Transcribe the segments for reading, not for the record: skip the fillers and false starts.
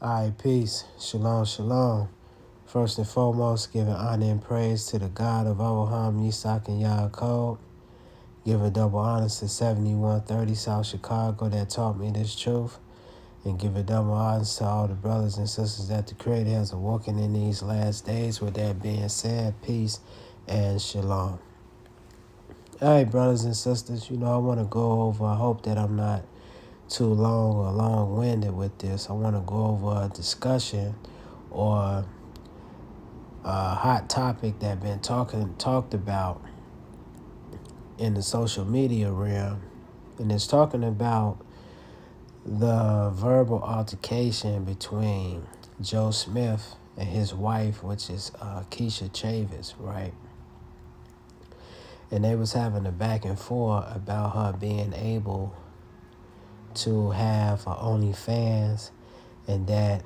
All right, peace. Shalom, shalom. First and foremost, giving honor and praise to the God of Abraham, Yitzhak, and Yaakov. Giving double honors to 7130 South Chicago that taught me this truth. And giving double honors to all the brothers and sisters that the Creator has awoken in these last days. With that being said, peace and shalom. All right, brothers and sisters, I want to go over, I hope that I'm not too long or long-winded with this. I want to go over a discussion or a hot topic that been talked about in the social media realm, and it's talking about the verbal altercation between Joe Smith and his wife, which is Kisha Chavis, right? And they was having a back and forth about her being able to have a OnlyFans, and that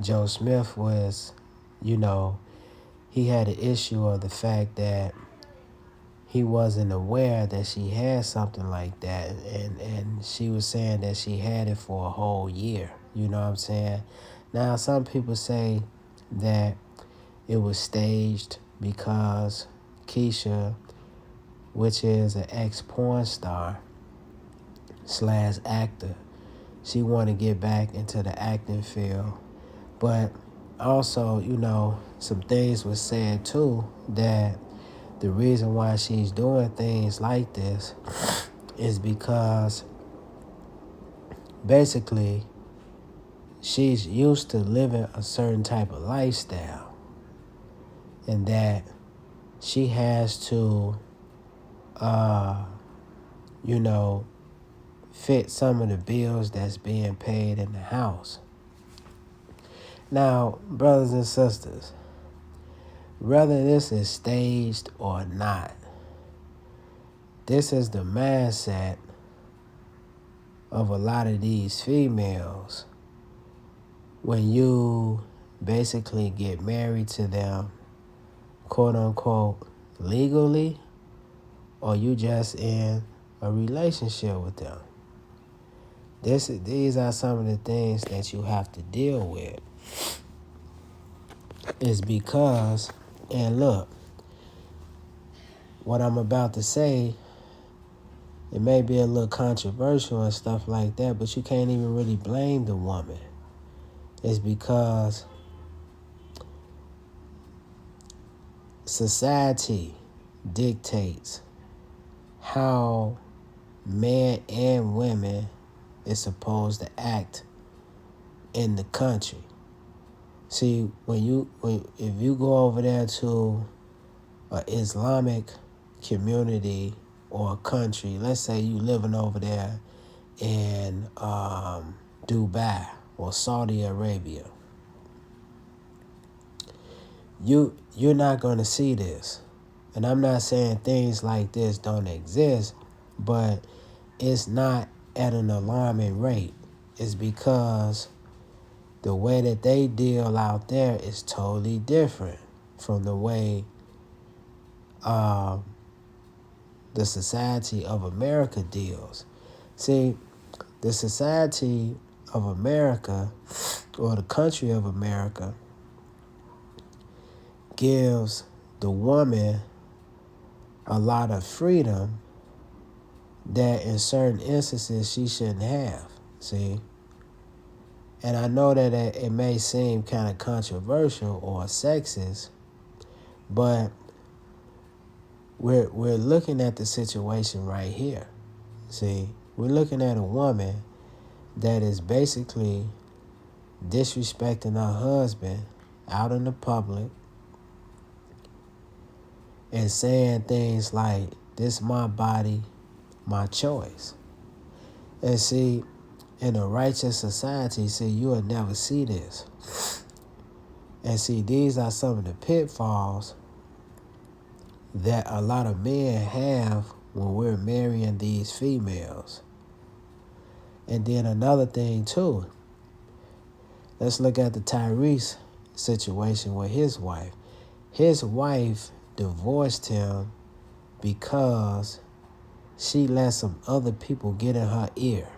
Joe Smith was, he had an issue of the fact that he wasn't aware that she had something like that, and she was saying that she had it for a whole year. You know what I'm saying? Now, some people say that it was staged because Kisha, which is an ex-porn star / actor, she wanted to get back into the acting field. But also, some things were said too, that the reason why she's doing things like this is because basically she's used to living a certain type of lifestyle, and that she has to, fit some of the bills that's being paid in the house. Now, brothers and sisters, whether this is staged or not, this is the mindset of a lot of these females when you basically get married to them, quote unquote, legally, or you just in a relationship with them. These are some of the things that you have to deal with. Is because, and look, what I'm about to say, it may be a little controversial and stuff like that, but you can't even really blame the woman. It's because society dictates how men and women is supposed to act in the country. See, if you go over there to an Islamic community or a country, let's say you living over there in Dubai or Saudi Arabia, you're not going to see this. And I'm not saying things like this don't exist, but it's not at an alarming rate. It's because the way that they deal out there is totally different from the way the society of America deals. See, the society of America, or the country of America, gives the woman a lot of freedom that in certain instances she shouldn't have. See? And I know that it may seem kind of controversial or sexist, but we're looking at the situation right here. See, we're looking at a woman that is basically disrespecting her husband out in the public and saying things like, "This my body, my choice." And see, in a righteous society, see, you will never see this. And see, these are some of the pitfalls that a lot of men have when we're marrying these females. And then another thing too, let's look at the Tyrese situation with his wife. His wife divorced him because she let some other people get in her ear,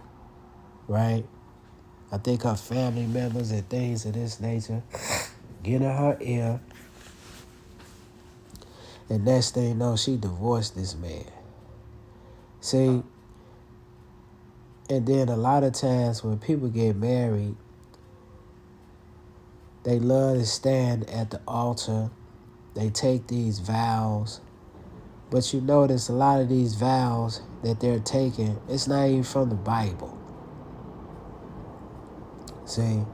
right? I think her family members and things of this nature get in her ear. And next thing you know, she divorced this man. See, and then a lot of times when people get married, they love to stand at the altar. They take these vows. But you notice a lot of these vows that they're taking, it's not even from the Bible. See,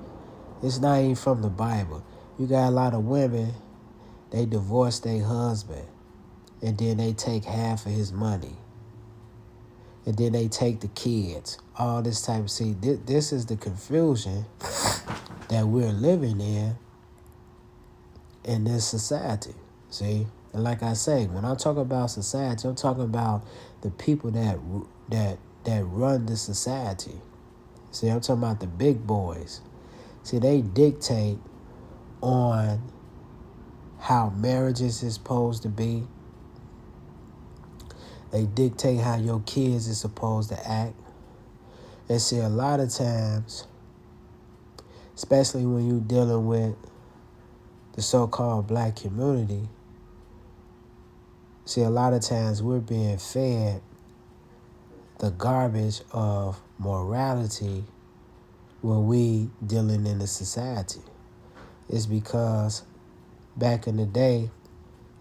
it's not even from the Bible. You got a lot of women, they divorce their husband, and then they take half of his money. And then they take the kids. All this type of, see, this is the confusion that we're living in this society. See? And like I say, when I talk about society, I'm talking about the people that run the society. See, I'm talking about the big boys. See, they dictate on how marriages is supposed to be. They dictate how your kids is supposed to act. And see, a lot of times, especially when you're dealing with the so-called black community, see, a lot of times we're being fed the garbage of morality when we dealing in the society. It's because back in the day,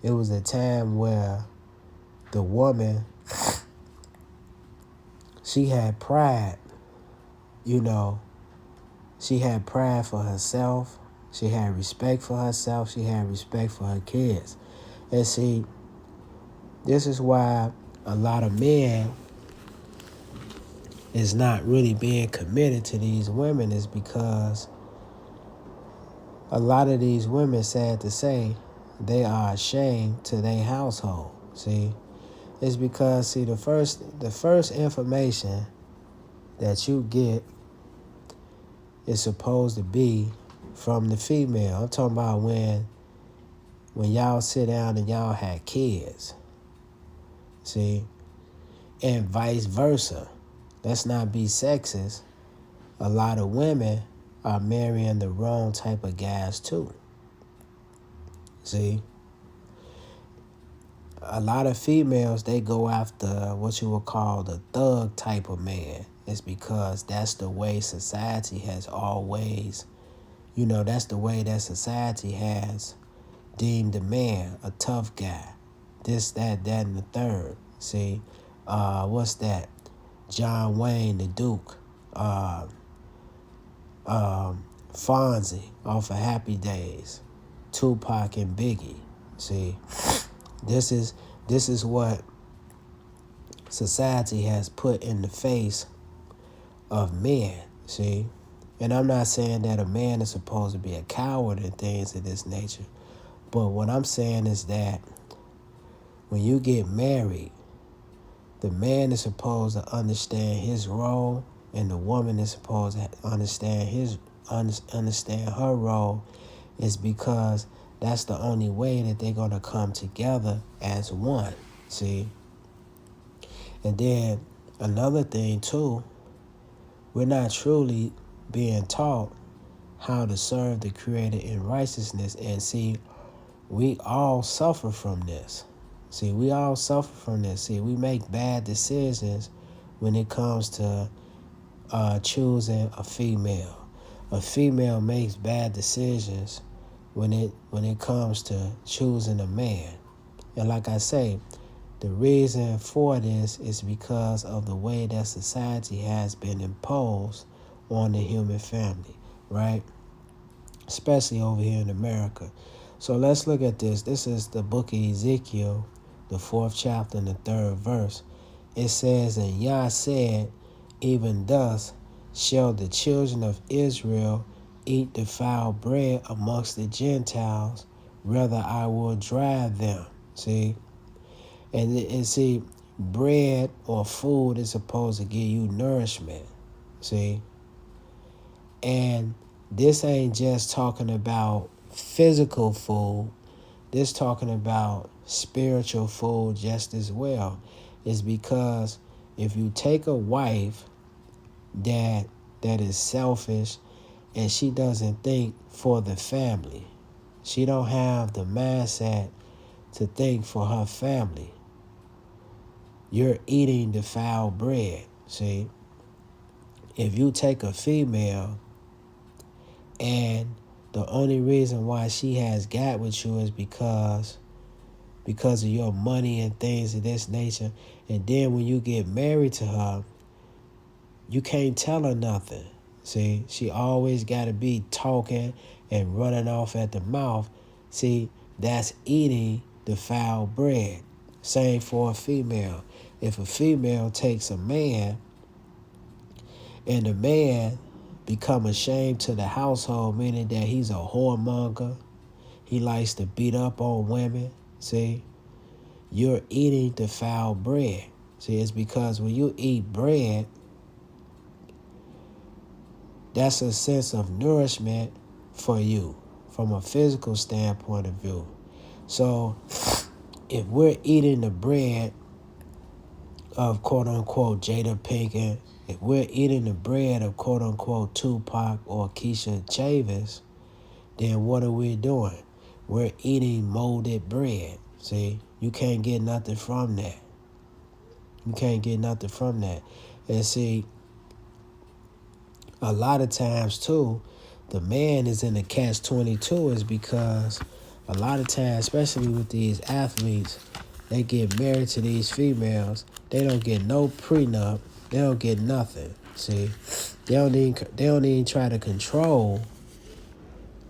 it was a time where the woman, she had pride, she had pride for herself, she had respect for herself, she had respect for her kids. And see, this is why a lot of men is not really being committed to these women, is because a lot of these women, sad to say, they are ashamed to their household. See, it's because, see, the first information that you get is supposed to be from the female. I'm talking about when y'all sit down and y'all had kids. See, and vice versa. Let's not be sexist. A lot of women are marrying the wrong type of guys too. See, a lot of females, they go after what you would call the thug type of man. It's because that's the way society has always, that's the way that society has deemed a man, a tough guy. This, that, and the third. See, what's that? John Wayne, the Duke, Fonzie off of Happy Days, Tupac and Biggie. See, this is what society has put in the face of men. See, and I'm not saying that a man is supposed to be a coward and things of this nature, but what I'm saying is that when you get married, the man is supposed to understand his role, and the woman is supposed to understand her role. Is because that's the only way that they're gonna come together as one. See, and then another thing too, we're not truly being taught how to serve the Creator in righteousness. And see, we all suffer from this. See, we all suffer from this. See, we make bad decisions when it comes to choosing a female. A female makes bad decisions when it comes to choosing a man. And like I say, the reason for this is because of the way that society has been imposed on the human family, right? Especially over here in America. So let's look at this. This is the book of Ezekiel, the 4th chapter and the 3rd verse. It says, "And Yah said, even thus shall the children of Israel eat defiled bread amongst the Gentiles, rather I will drive them." See? And see, bread or food is supposed to give you nourishment. See? And this ain't just talking about physical food. This talking about spiritual food just as well. Is because if you take a wife that that is selfish, and she doesn't think for the family. She don't have the mindset to think for her family. You're eating the foul bread. See, if you take a female and the only reason why she has got with you is because of your money and things of this nature, and then when you get married to her, you can't tell her nothing. See, she always got to be talking and running off at the mouth. See, that's eating the foul bread. Same for a female. If a female takes a man and the man become ashamed to the household, meaning that he's a whoremonger, he likes to beat up on women, see, you're eating the foul bread. See, it's because when you eat bread, that's a sense of nourishment for you from a physical standpoint of view. So if we're eating the bread of quote-unquote Jada Pinkett, if we're eating the bread of quote-unquote Tupac or Kisha Chavis, then what are we doing? We're eating molded bread. See, you can't get nothing from that. You can't get nothing from that. And see, a lot of times too, the man is in the catch-22 is because a lot of times, especially with these athletes, they get married to these females. They don't get no prenup. They don't get nothing. See, they don't even try to control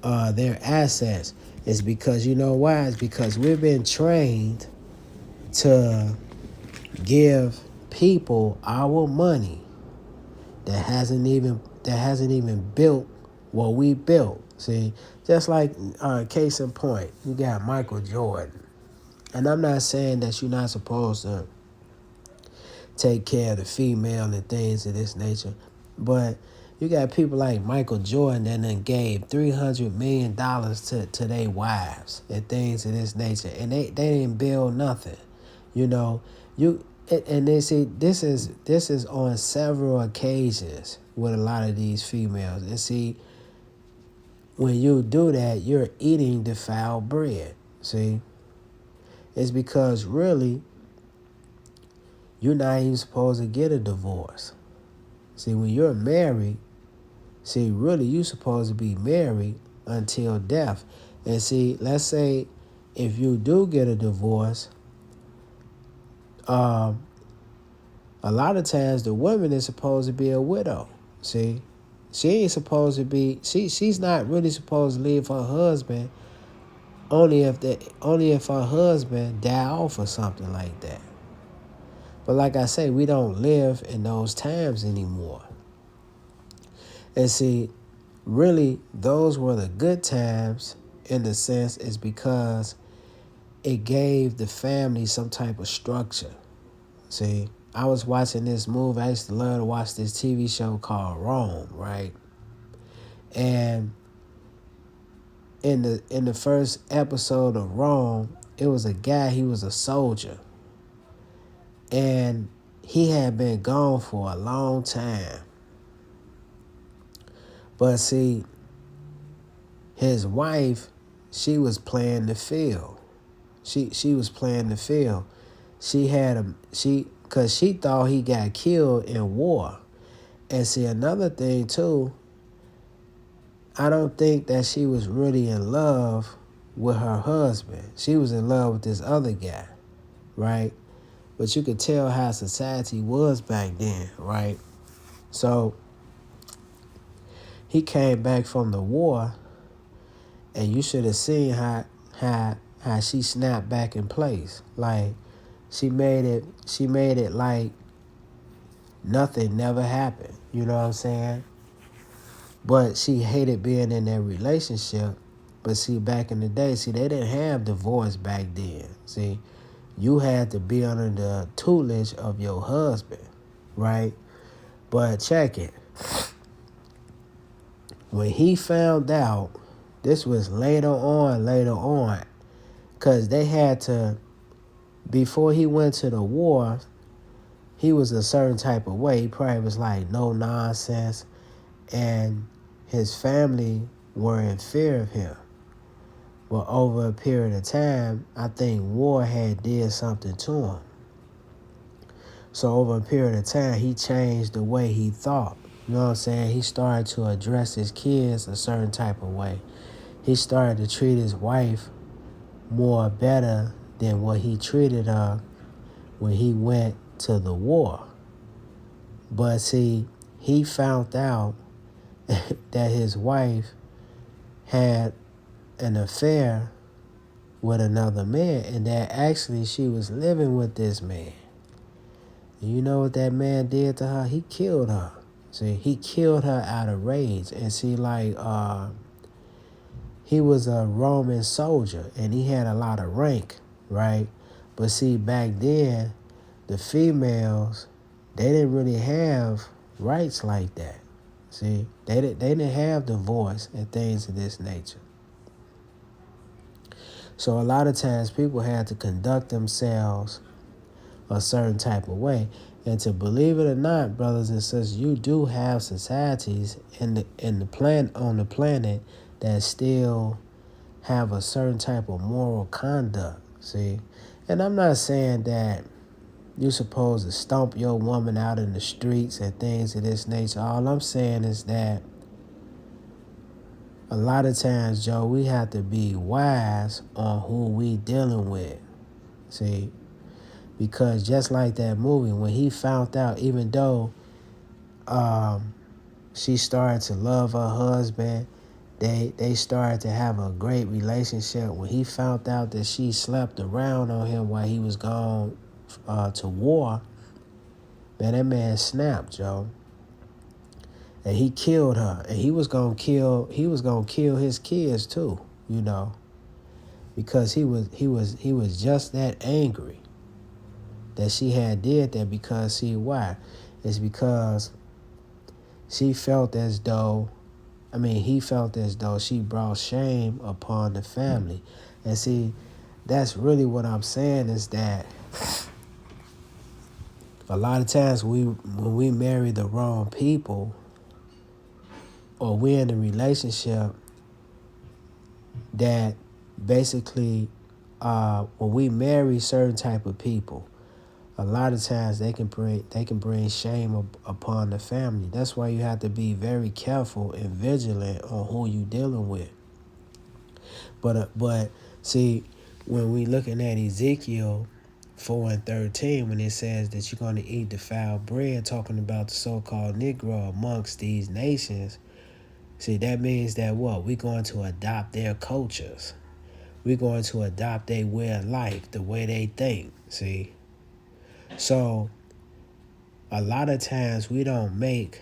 their assets. It's because, you know why? It's because we've been trained to give people our money that hasn't even built what we built. See, just like case in point, you got Michael Jordan, and I'm not saying that you're not supposed to take care of the female and things of this nature, but you got people like Michael Jordan that done gave $300 million to their wives and things of this nature, and they didn't build nothing. You know, and they see this is on several occasions with a lot of these females. And see, when you do that, you're eating the foul bread. See, it's because really you're not even supposed to get a divorce. See, when you're married, see, really you're supposed to be married until death. And see, let's say if you do get a divorce, a lot of times the woman is supposed to be a widow. See, she ain't supposed to be. She's not really supposed to leave her husband only if her husband die off or something like that. But like I say, we don't live in those times anymore. And see, really, those were the good times in the sense is because it gave the family some type of structure. See, I was watching this movie. I used to love to watch this TV show called Rome, right? And in the first episode of Rome, it was a guy, he was a soldier. And he had been gone for a long time. But see, his wife, she was playing the field. She was playing the field. Because she thought he got killed in war. And see, another thing too, I don't think that she was really in love with her husband. She was in love with this other guy, right? But you could tell how society was back then, right? So he came back from the war, and you should have seen how she snapped back in place. Like she made it like nothing never happened. You know what I'm saying? But she hated being in that relationship. But see, back in the day, see, they didn't have divorce back then. See, you had to be under the tutelage of your husband, right? But check it. When he found out, this was later on, because they had to, before he went to the war, he was a certain type of way. He probably was like, no nonsense. and his family were in fear of him. But over a period of time, I think war had did something to him. So over a period of time, he changed the way he thought. You know what I'm saying? He started to address his kids a certain type of way. He started to treat his wife more better than what he treated her when he went to the war. But see, he found out that his wife had an affair with another man, and that actually she was living with this man. And you know what that man did to her? He killed her. See, he killed her out of rage. And see, like, he was a Roman soldier, and he had a lot of rank, right? But see, back then, the females, they didn't really have rights like that. See, they didn't have divorce and things of this nature. So a lot of times people had to conduct themselves a certain type of way. And to believe it or not, brothers and sisters, you do have societies on the planet that still have a certain type of moral conduct. See? And I'm not saying that you're supposed to stomp your woman out in the streets and things of this nature. All I'm saying is that a lot of times, Joe, we have to be wise on who we dealing with. See? Because just like that movie, when he found out, even though she started to love her husband, they started to have a great relationship. When he found out that she slept around on him while he was gone to war, man, that man snapped, Joe. And he killed her. And he was gonna kill his kids too, you know. Because he was just that angry that she had did that. Because see why? It's because he felt as though she brought shame upon the family. And see, that's really what I'm saying, is that a lot of times when we marry the wrong people, or we're in a relationship that basically when we marry certain type of people, a lot of times they can bring shame upon the family. That's why you have to be very careful and vigilant on who you dealing with. But see, when we looking at Ezekiel 4:13, when it says that you're going to eat defiled bread, talking about the so-called Negro amongst these nations, see, that means that what? We're going to adopt their cultures. We're going to adopt their way of life, the way they think, see? So, a lot of times we don't make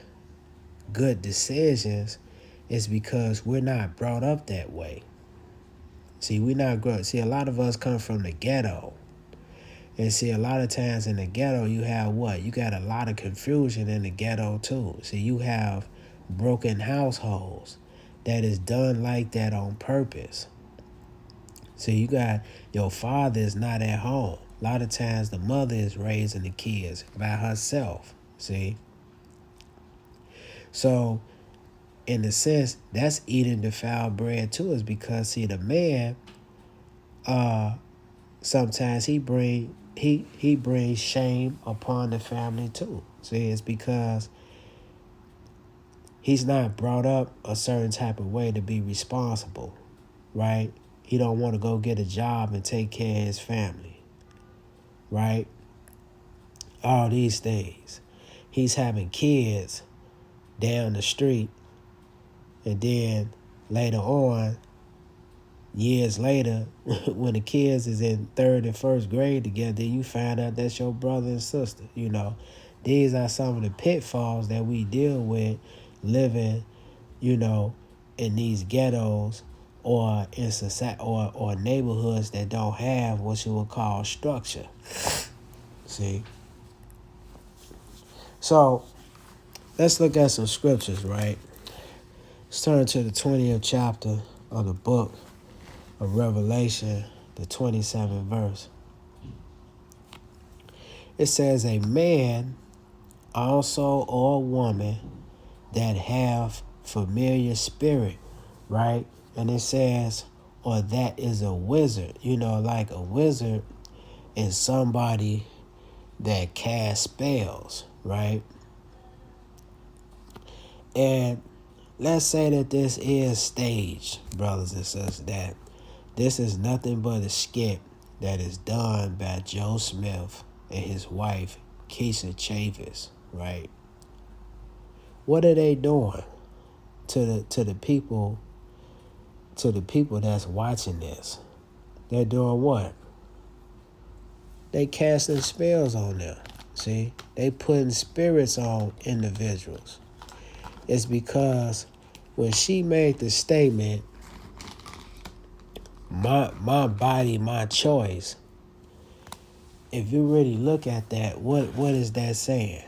good decisions is because we're not brought up that way. See, we're not grown. See, a lot of us come from the ghetto. And see, a lot of times in the ghetto, you have what? You got a lot of confusion in the ghetto too. See, you have broken households that is done like that on purpose. See, you got your father is not at home. A lot of times the mother is raising the kids by herself. See? So, in a sense, that's eating defiled bread too, is because, see, the man, sometimes he brings shame upon the family too. See, it's because he's not brought up a certain type of way to be responsible, right? He don't want to go get a job and take care of his family, right? All these things. He's having kids down the street, and then later on, years later, when the kids is in 3rd and 1st grade together, you find out that's your brother and sister. You know, these are some of the pitfalls that we deal with living, you know, in these ghettos or in society or neighborhoods that don't have what you would call structure. See? So, let's look at some scriptures, right? Let's turn to the 20th chapter of the book of Revelation, the 27th verse. It says, a man also or a woman that have familiar spirit, right? And it says, or that is a wizard. Like a wizard is somebody that casts spells, right? And let's say that this is staged, brothers and sisters, that this is nothing but a skit that is done by Joe Smith and his wife, Kisha Chavis, right? What are they doing to the people that's watching this? They're doing what? They casting spells on them. See? They putting spirits on individuals. It's because when she made the statement, my body, my choice, if you really look at that, what is that saying?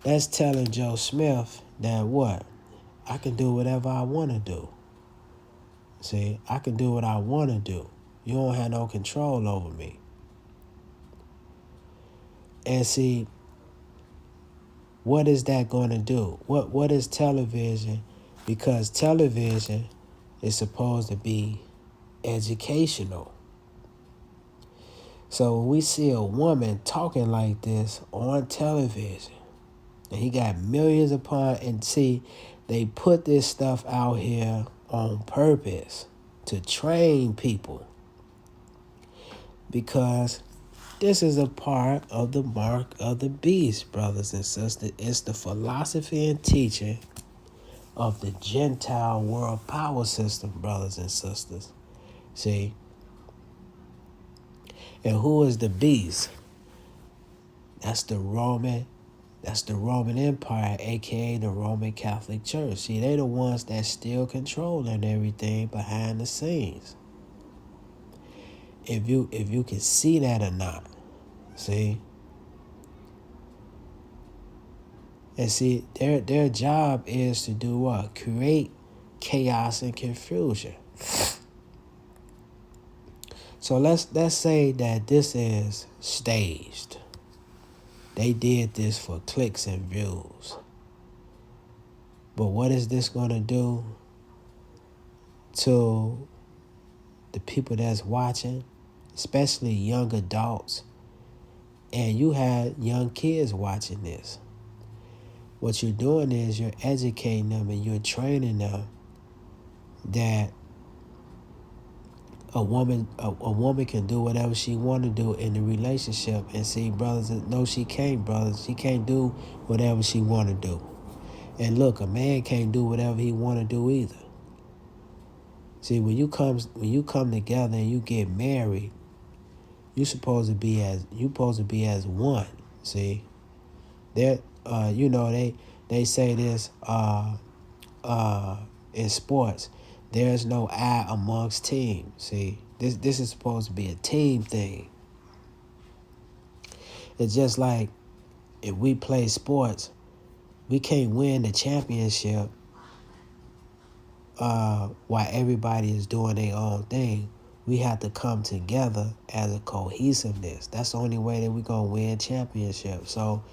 That's telling Joe Smith that what? I can do whatever I want to do. See, I can do what I want to do. You don't have no control over me. And see, what is that going to do? What is television? Because television is supposed to be educational. So when we see a woman talking like this on television, and he got millions upon, and see, they put this stuff out here on purpose to train people, because this is a part of the mark of the beast, brothers and sisters. It's the philosophy and teaching of the Gentile world power system, brothers and sisters. See? And who is the beast? That's the Roman Empire, aka the Roman Catholic Church. See, they the ones that still controlling everything behind the scenes. If you can see that or not. See? And see, their job is to do what? Create chaos and confusion. So let's say that this is staged. They did this for clicks and views. But what is this going to do to the people that's watching, especially young adults? And you had young kids watching this. What you're doing is you're educating them and you're training them that a woman can do whatever she want to do in the relationship. And see, brothers, no, she can't, brothers. She can't do whatever she want to do. And look, a man can't do whatever he want to do either. See, when you come together and you get married, you're supposed to be as one. See, they say this in sports. There's no I amongst teams. See, this is supposed to be a team thing. It's just like if we play sports, we can't win the championship while everybody is doing their own thing. We have to come together as a cohesiveness. That's the only way that we're going to win championships. So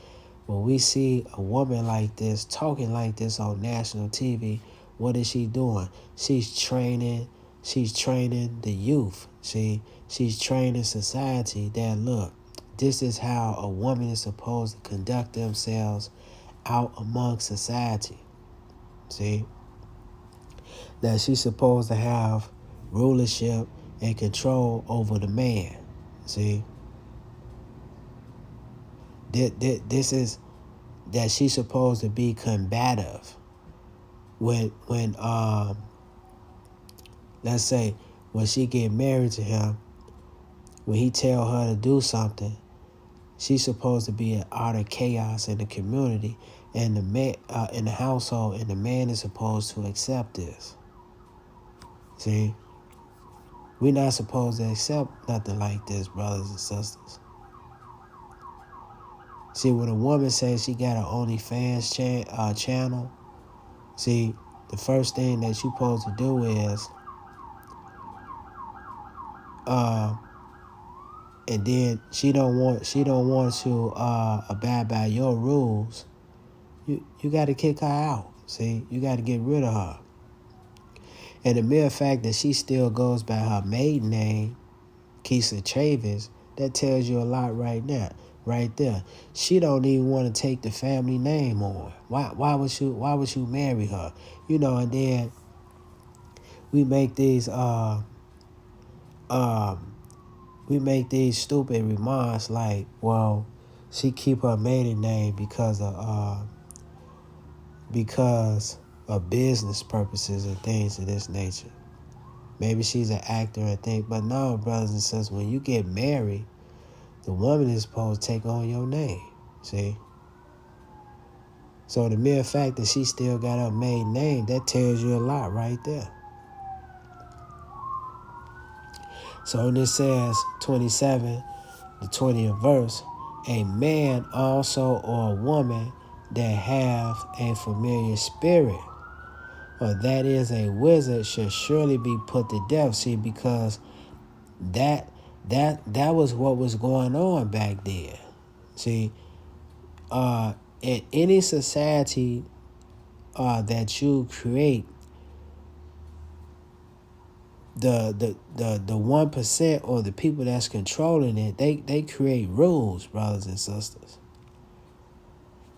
when we see a woman like this, talking like this on national TV, what is she doing? She's training the youth. See, she's training society that, look, this is how a woman is supposed to conduct themselves out among society. See, that she's supposed to have rulership and control over the man. See, this is that she's supposed to be combative. When let's say when she get married to him, when he tell her to do something, she's supposed to be an utter chaos in the community and the man in the household, and the man is supposed to accept this. See, we're not supposed to accept nothing like this, brothers and sisters. See, when a woman says she got an OnlyFans channel, see, the first thing that you're supposed to do is, and then she don't want to abide by your rules. You got to kick her out. See, you got to get rid of her. And the mere fact that she still goes by her maiden name, Kisha Chavis, that tells you a lot right now, right there. She don't even want to take the family name on. Why would you marry her? And then we make these stupid remarks like, well, she keep her maiden name because of business purposes and things of this nature. Maybe she's an actor and things, but no, brothers and sisters, when you get married, the woman is supposed to take on your name. See? So the mere fact that she still got her maiden name, that tells you a lot right there. So when it says 27, the 20th verse, a man also or a woman that have a familiar spirit, or that is a wizard, should surely be put to death. See, because that was what was going on back then. See, in any society that you create, the 1% or the people that's controlling it, they create rules, brothers and sisters.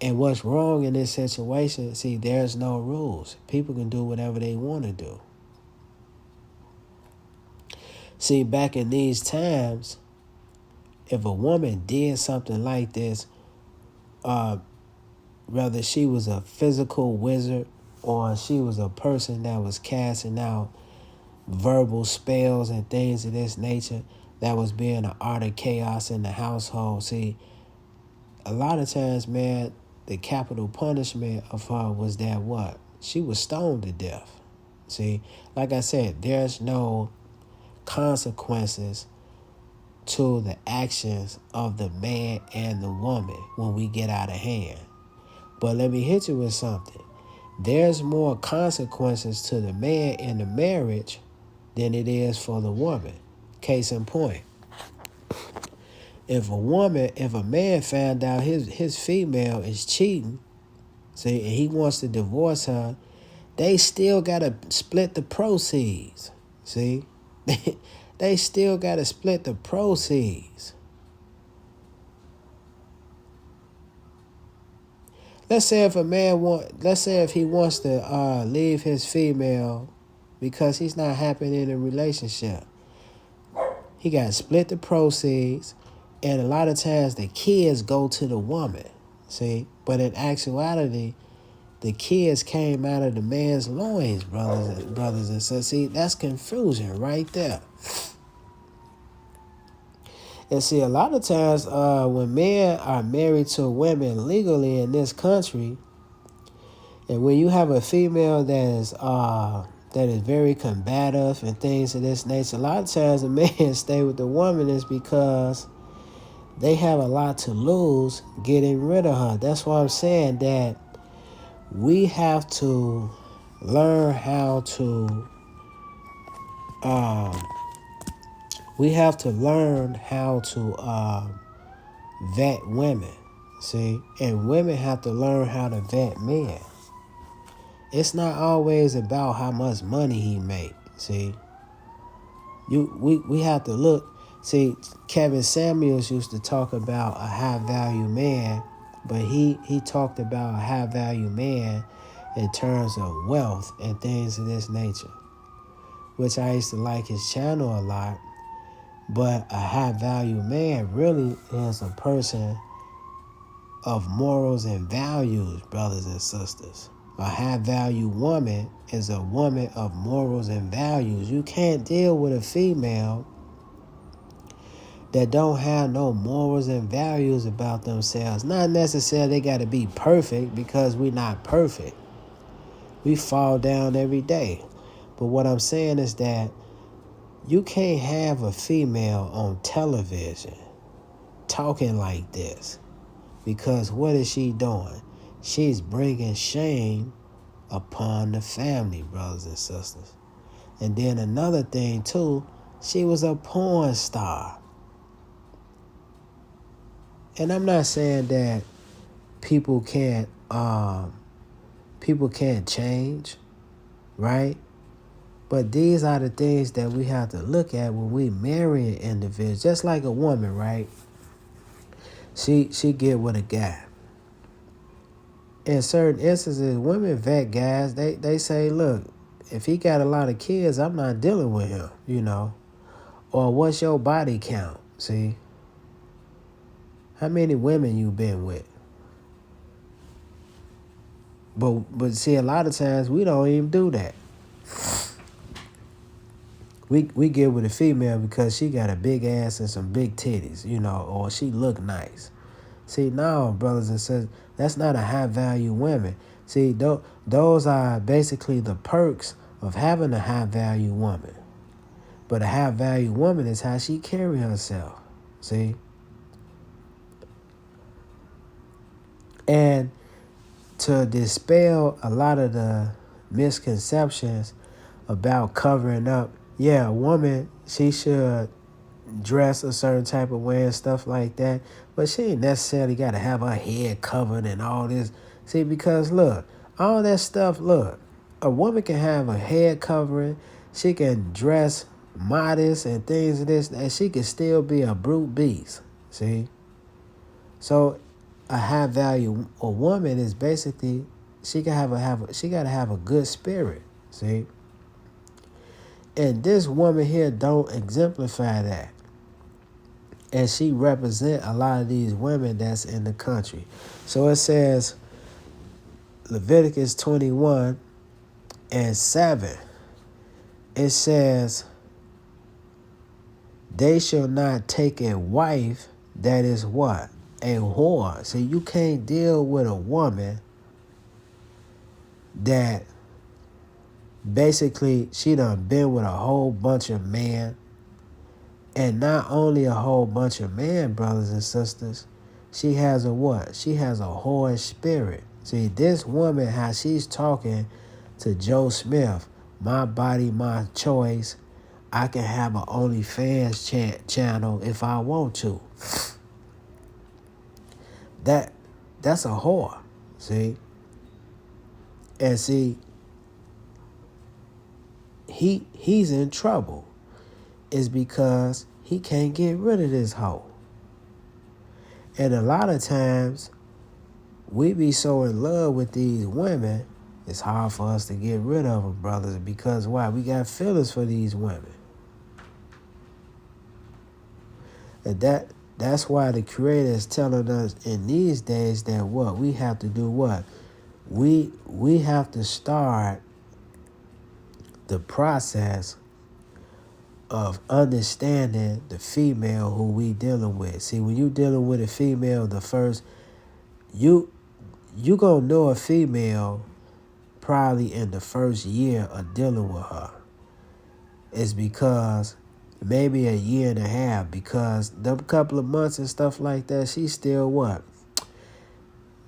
And what's wrong in this situation, see, there's no rules. People can do whatever they want to do. See, back in these times, if a woman did something like this, whether she was a physical wizard or she was a person that was casting out verbal spells and things of this nature, that was being an art of chaos in the household. See, a lot of times, man, the capital punishment of her was that what? She was stoned to death. See, like I said, there's no consequences to the actions of the man and the woman when we get out of hand. But let me hit you with something. There's more consequences to the man in the marriage than it is for the woman. Case in point. If a man found out his female is cheating, see, and he wants to divorce her, they still gotta split the proceeds. See? They still gotta split the proceeds. Let's say if he wants to leave his female because he's not happy in a relationship, he got to split the proceeds, and a lot of times the kids go to the woman. See, but in actuality, the kids came out of the man's loins, brothers and sisters. See, that's confusion right there. And see, a lot of times when men are married to women legally in this country, and when you have a female that is very combative and things of this nature, a lot of times the men stay with the woman is because they have a lot to lose getting rid of her. That's why I'm saying that we have to learn how to vet women, see, and women have to learn how to vet men. It's not always about how much money he make. See, we have to look. See, Kevin Samuels used to talk about a high value man, but he talked about a high value man in terms of wealth and things of this nature, which I used to like his channel a lot. But a high value man really is a person of morals and values, brothers and sisters. A high value woman is a woman of morals and values. You can't deal with a female that don't have no morals and values about themselves. Not necessarily they got to be perfect, because we're not perfect. We fall down every day. But what I'm saying is that you can't have a female on television talking like this, because what is she doing? She's bringing shame upon the family, brothers and sisters. And then another thing too, she was a porn star. And I'm not saying that people can't people can't change, right? But these are the things that we have to look at when we marry an individual. Just like a woman, right? She get with a guy. In certain instances, women vet guys. They say, look, if he got a lot of kids, I'm not dealing with him, Or what's your body count? See? How many women you been with? But see, a lot of times we don't even do that. We get with a female because she got a big ass and some big titties, or she look nice. See, no, brothers and sisters, that's not a high value woman. See, those are basically the perks of having a high value woman. But a high value woman is how she carry herself. See? And to dispel a lot of the misconceptions about covering up, yeah, a woman, she should dress a certain type of way and stuff like that, but she ain't necessarily got to have her head covered and all this. See, because look, all that stuff, look, a woman can have a head covering, she can dress modest and things of this, and she can still be a brute beast. See? So a high value woman is basically she gotta have a good spirit. See? And this woman here don't exemplify that. And she represent a lot of these women that's in the country. So it says, Leviticus 21:7. It says, they shall not take a wife that is what? A whore. So you can't deal with a woman that basically she done been with a whole bunch of men. And not only a whole bunch of men, brothers and sisters, she has a what? She has a whorish spirit. See, this woman, how she's talking to Joe Smith, my body, my choice. I can have an OnlyFans channel if I want to. That's a whore, see? And see, he's in trouble. Is because he can't get rid of this hoe. And a lot of times, we be so in love with these women, it's hard for us to get rid of them, brothers, because why? We got feelings for these women. And that's why the Creator is telling us in these days that what? We have to do what? We have to start the process of understanding the female who we dealing with. See, when you dealing with a female, the first, you gonna know a female probably in the first year of dealing with her. It's because maybe a year and a half, because them couple of months and stuff like that, she's still what?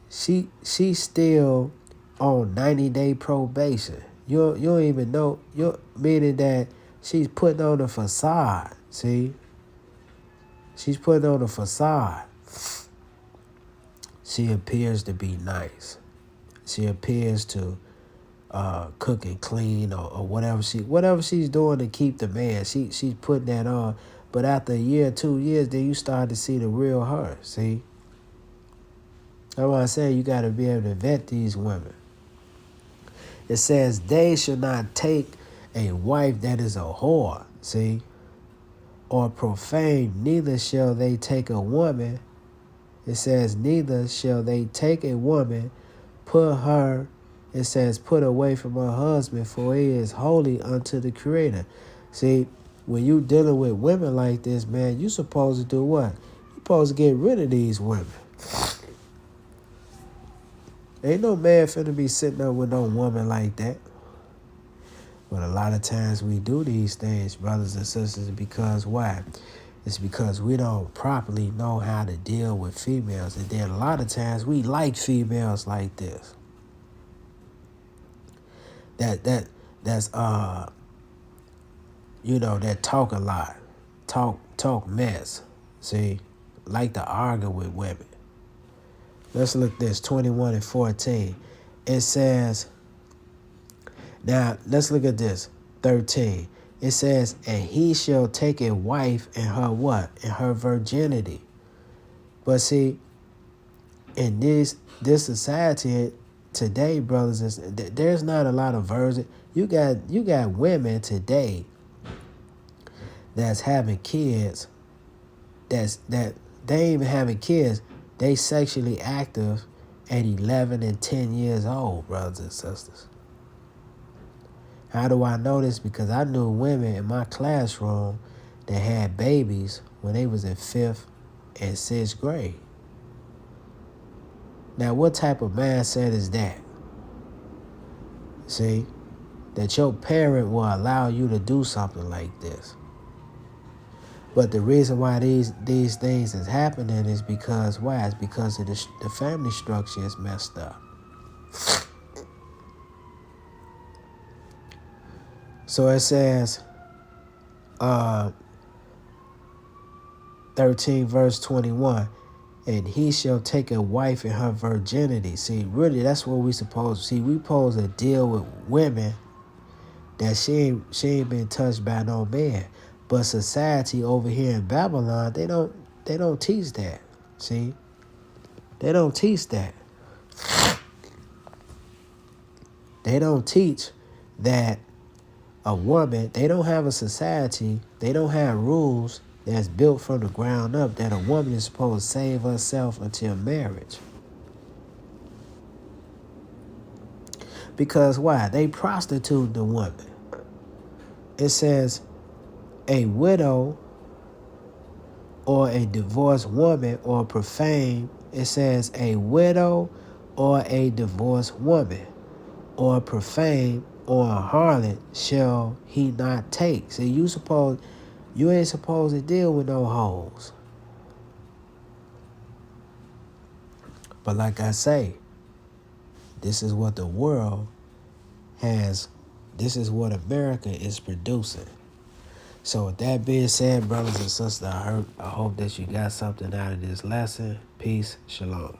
She's still on 90-day probation. You don't even know, meaning that she's putting on a facade, see? She's putting on a facade. She appears to be nice. She appears to cook and clean or whatever she's doing to keep the man. She's putting that on. But after a year, 2 years, then you start to see the real her, see? That's why I say you got to be able to vet these women. It says, they should not take a wife that is a whore, see, or profane, neither shall they take a woman. It says, neither shall they take a woman, put away from her husband, for he is holy unto the Creator. See, when you dealing with women like this, man, you supposed to do what? You supposed to get rid of these women. Ain't no man finna be sitting up with no woman like that. But a lot of times we do these things, brothers and sisters, because why? It's because we don't properly know how to deal with females. And then a lot of times we like females like this. That's that talk a lot. Talk mess. See? Like to argue with women. Let's look at this, 21 and 14. It says, now let's look at this, 13. It says, and he shall take a wife in her what? In her virginity. But see, in this society today, brothers, there's not a lot of virgin. You got women today that's having kids. That they ain't even having kids. They sexually active at 11 and 10 years old, brothers and sisters. How do I know this? Because I knew women in my classroom that had babies when they was in 5th and 6th grade. Now, what type of mindset is that? See, that your parent will allow you to do something like this. But the reason why these things is happening is because why? It's because of the family structure is messed up. So it says, 13 verse 21, and he shall take a wife in her virginity. See, really, that's what we supposed to see. We supposed to deal with women that she ain't been touched by no man. But society over here in Babylon, they don't teach that. See? They don't teach that. They don't teach that a woman, they don't have a society, they don't have rules that's built from the ground up that a woman is supposed to save herself until marriage. Because why? They prostitute the woman. It says a widow or a divorced woman or profane. It says a widow or a divorced woman or profane or a harlot shall he not take. See, you ain't supposed to deal with no hoes. But like I say, this is what the world has. This is what America is producing. So with that being said, brothers and sisters, I hope that you got something out of this lesson. Peace. Shalom.